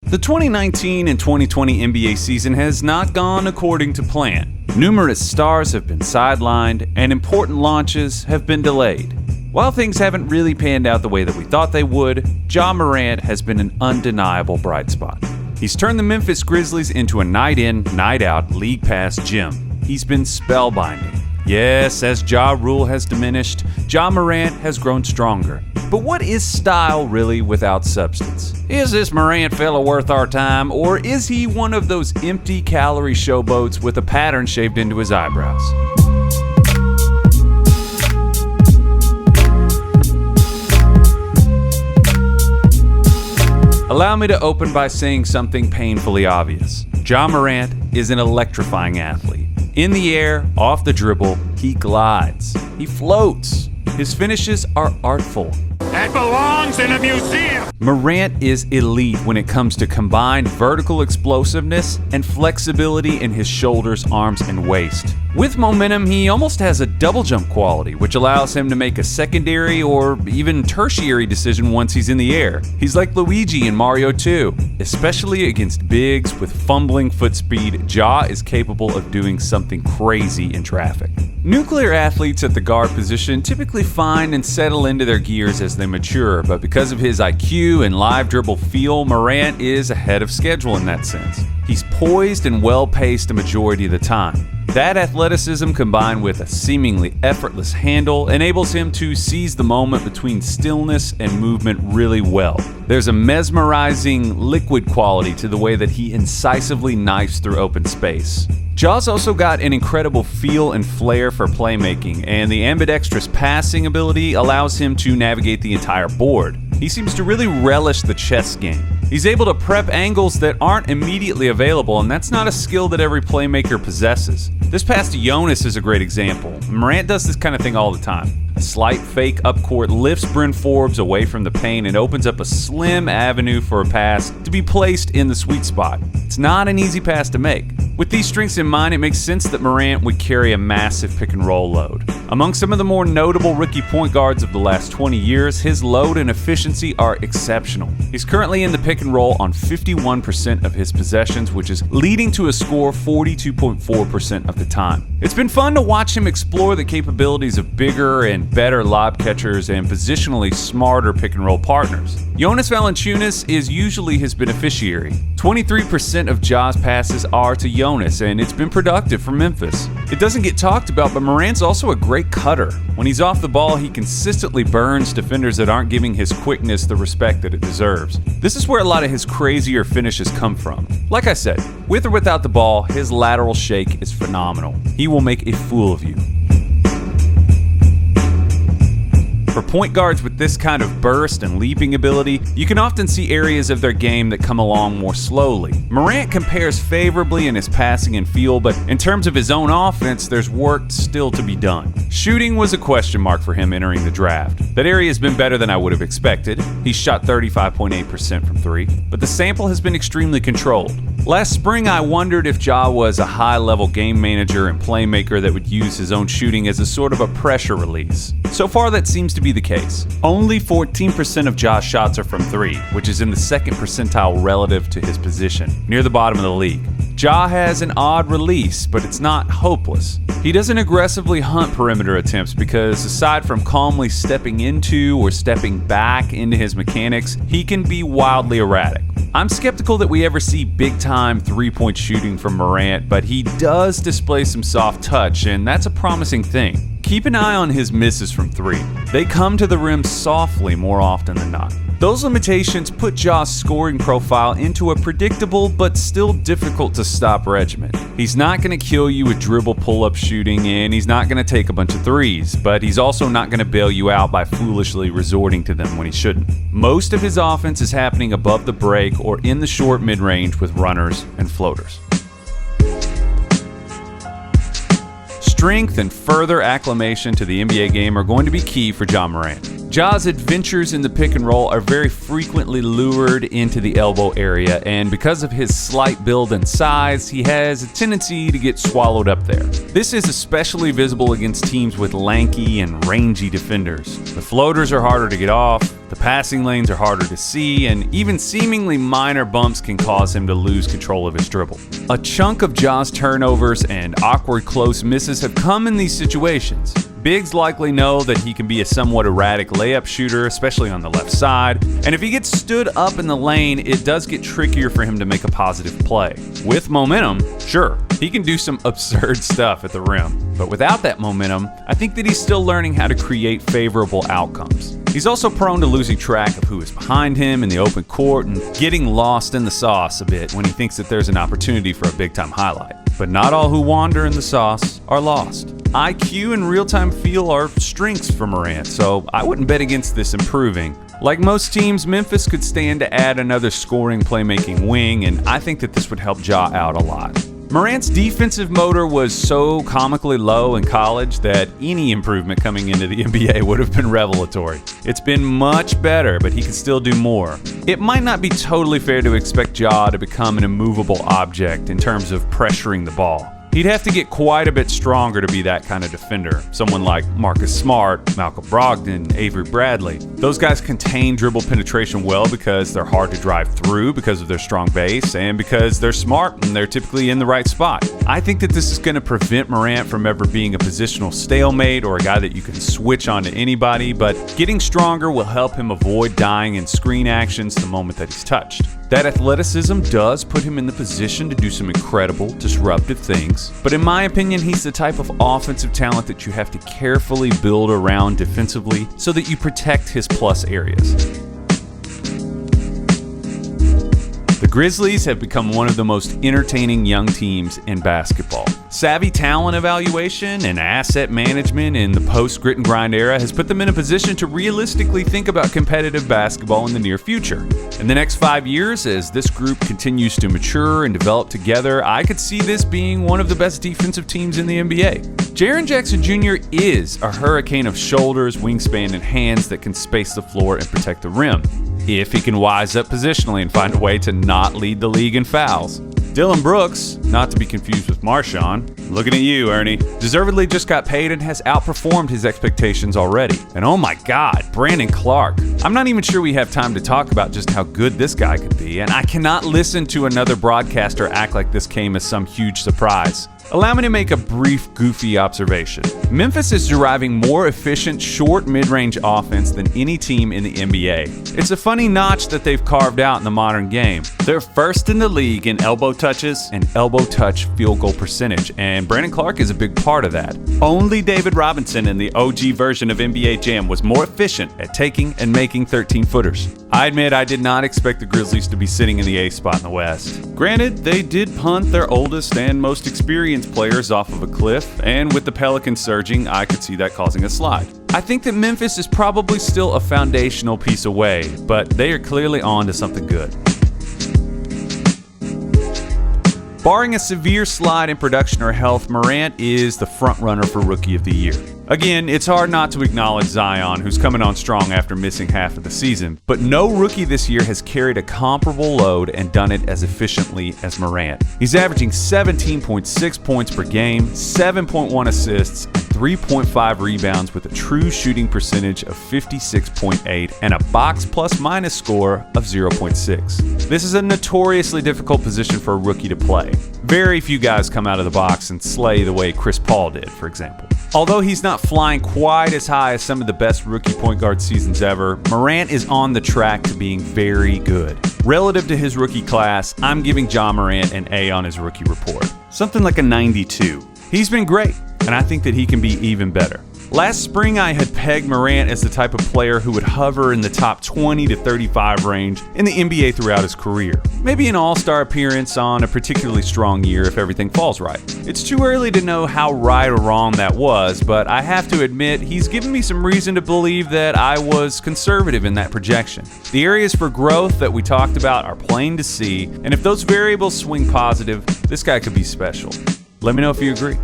The 2019 and 2020 NBA season has not gone according to plan. Numerous stars have been sidelined, and important launches have been delayed. While things haven't really panned out the way that we thought they would, Ja Morant has been an undeniable bright spot. He's turned the Memphis Grizzlies into a night-in, night-out League Pass gym. He's been spellbinding. Yes, as Ja Rule has diminished, Ja Morant has grown stronger. But what is style really without substance? Is this Morant fella worth our time, or is he one of those empty calorie showboats with a pattern shaved into his eyebrows? Allow me to open by saying something painfully obvious. Ja Morant is an electrifying athlete. In the air, off the dribble, he glides. He floats. His finishes are artful. That belongs in a museum! Morant is elite when it comes to combined vertical explosiveness and flexibility in his shoulders, arms, and waist. With momentum, he almost has a double jump quality, which allows him to make a secondary or even tertiary decision once he's in the air. He's like Luigi in Mario 2. Especially against bigs with fumbling foot speed, Ja is capable of doing something crazy in traffic. Nuclear athletes at the guard position typically find and settle into their gears as they mature, but because of his IQ and live dribble feel, Morant is ahead of schedule in that sense. He's poised and well-paced a majority of the time. That athleticism combined with a seemingly effortless handle enables him to seize the moment between stillness and movement really well. There's a mesmerizing liquid quality to the way that he incisively knifes through open space. Ja's also got an incredible feel and flair for playmaking, and the ambidextrous passing ability allows him to navigate the entire board. He seems to really relish the chess game. He's able to prep angles that aren't immediately available, and that's not a skill that every playmaker possesses. This pass to Jonas is a great example. Morant does this kind of thing all the time. A slight fake upcourt lifts Bryn Forbes away from the paint and opens up a slim avenue for a pass to be placed in the sweet spot. It's not an easy pass to make. With these strengths in mind, it makes sense that Morant would carry a massive pick and roll load. Among some of the more notable rookie point guards of the last 20 years, his load and efficiency are exceptional. He's currently in the pick and roll on 51% of his possessions, which is leading to a score 42.4% of the time. It's been fun to watch him explore the capabilities of bigger and better lob catchers and positionally smarter pick and roll partners. Jonas Valanciunas is usually his beneficiary. 23% of Ja's passes are to Jonas, and it's been productive for Memphis. It doesn't get talked about, but Morant's also a great cutter. When he's off the ball, he consistently burns defenders that aren't giving his quickness the respect that it deserves. This is where a lot of his crazier finishes come from. Like I said, with or without the ball, his lateral shake is phenomenal. He will make a fool of you. For point guards with this kind of burst and leaping ability, you can often see areas of their game that come along more slowly. Morant compares favorably in his passing and feel, but in terms of his own offense, there's work still to be done. Shooting was a question mark for him entering the draft. That area has been better than I would have expected. He shot 35.8% from three, but the sample has been extremely controlled. Last spring, I wondered if Ja was a high-level game manager and playmaker that would use his own shooting as a sort of a pressure release. So far, that seems to be the case. Only 14% of Ja's shots are from three, which is in the second percentile relative to his position, near the bottom of the league. Ja has an odd release, but it's not hopeless. He doesn't aggressively hunt perimeter attempts because aside from calmly stepping into or stepping back into his mechanics, he can be wildly erratic. I'm skeptical that we ever see big-time three-point shooting from Morant, but he does display some soft touch, and that's a promising thing. Keep an eye on his misses from three. They come to the rim softly more often than not. Those limitations put Ja's scoring profile into a predictable but still difficult to stop regimen. He's not going to kill you with dribble pull-up shooting, and he's not going to take a bunch of threes, but he's also not going to bail you out by foolishly resorting to them when he shouldn't. Most of his offense is happening above the break or in the short mid-range with runners and floaters. Strength and further acclimation to the NBA game are going to be key for Ja Morant. Ja's adventures in the pick and roll are very frequently lured into the elbow area, and because of his slight build and size, he has a tendency to get swallowed up there. This is especially visible against teams with lanky and rangy defenders. The floaters are harder to get off, the passing lanes are harder to see, and even seemingly minor bumps can cause him to lose control of his dribble. A chunk of Ja's turnovers and awkward close misses have come in these situations. Bigs likely know that he can be a somewhat erratic layup shooter, especially on the left side, and if he gets stood up in the lane, it does get trickier for him to make a positive play. With momentum, sure, he can do some absurd stuff at the rim, but without that momentum, I think that he's still learning how to create favorable outcomes. He's also prone to losing track of who is behind him in the open court and getting lost in the sauce a bit when he thinks that there's an opportunity for a big-time highlight. But not all who wander in the sauce are lost. IQ and real-time feel are strengths for Morant, so I wouldn't bet against this improving. Like most teams, Memphis could stand to add another scoring playmaking wing, and I think that this would help Ja out a lot. Morant's defensive motor was so comically low in college that any improvement coming into the NBA would have been revelatory. It's been much better, but he can still do more. It might not be totally fair to expect Ja to become an immovable object in terms of pressuring the ball. He'd have to get quite a bit stronger to be that kind of defender. Someone like Marcus Smart, Malcolm Brogdon, Avery Bradley. Those guys contain dribble penetration well because they're hard to drive through because of their strong base and because they're smart and they're typically in the right spot. I think that this is going to prevent Morant from ever being a positional stalemate or a guy that you can switch on to anybody, but getting stronger will help him avoid dying in screen actions the moment that he's touched. That athleticism does put him in the position to do some incredible, disruptive things, but in my opinion, he's the type of offensive talent that you have to carefully build around defensively so that you protect his plus areas. The Grizzlies have become one of the most entertaining young teams in basketball. Savvy talent evaluation and asset management in the post-grit and grind era has put them in a position to realistically think about competitive basketball in the near future. In the next 5 years, as this group continues to mature and develop together, I could see this being one of the best defensive teams in the NBA. Jaren Jackson Jr. is a hurricane of shoulders, wingspan, and hands that can space the floor and protect the rim, if he can wise up positionally and find a way to not lead the league in fouls. Dylan Brooks, not to be confused with Marshawn, looking at you, Ernie, deservedly just got paid and has outperformed his expectations already. And oh my God, Brandon Clark. I'm not even sure we have time to talk about just how good this guy could be, and I cannot listen to another broadcaster act like this came as some huge surprise. Allow me to make a brief, goofy observation. Memphis is deriving more efficient, short, mid-range offense than any team in the NBA. It's a funny notch that they've carved out in the modern game. They're first in the league in elbow touches and elbow touch field goal percentage, and Brandon Clark is a big part of that. Only David Robinson in the OG version of NBA Jam was more efficient at taking and making 13-footers. I admit I did not expect the Grizzlies to be sitting in the A spot in the West. Granted, they did punt their oldest and most experienced players off of a cliff, and with the Pelicans surging, I could see that causing a slide. I think that Memphis is probably still a foundational piece away, but they are clearly on to something good. Barring a severe slide in production or health, Morant is the front-runner for Rookie of the Year. Again, it's hard not to acknowledge Zion, who's coming on strong after missing half of the season, but no rookie this year has carried a comparable load and done it as efficiently as Morant. He's averaging 17.6 points per game, 7.1 assists, and 3.5 rebounds with a true shooting percentage of 56.8 and a box plus-minus score of 0.6. This is a notoriously difficult position for a rookie to play. Very few guys come out of the box and slay the way Chris Paul did, for example. Although he's not flying quite as high as some of the best rookie point guard seasons ever, Morant is on the track to being very good. Relative to his rookie class, I'm giving Ja Morant an A on his rookie report. Something like a 92. He's been great, and I think that he can be even better. Last spring, I had pegged Morant as the type of player who would hover in the top 20 to 35 range in the NBA throughout his career. Maybe an all-star appearance on a particularly strong year if everything falls right. It's too early to know how right or wrong that was, but I have to admit he's given me some reason to believe that I was conservative in that projection. The areas for growth that we talked about are plain to see, and if those variables swing positive, this guy could be special. Let me know if you agree.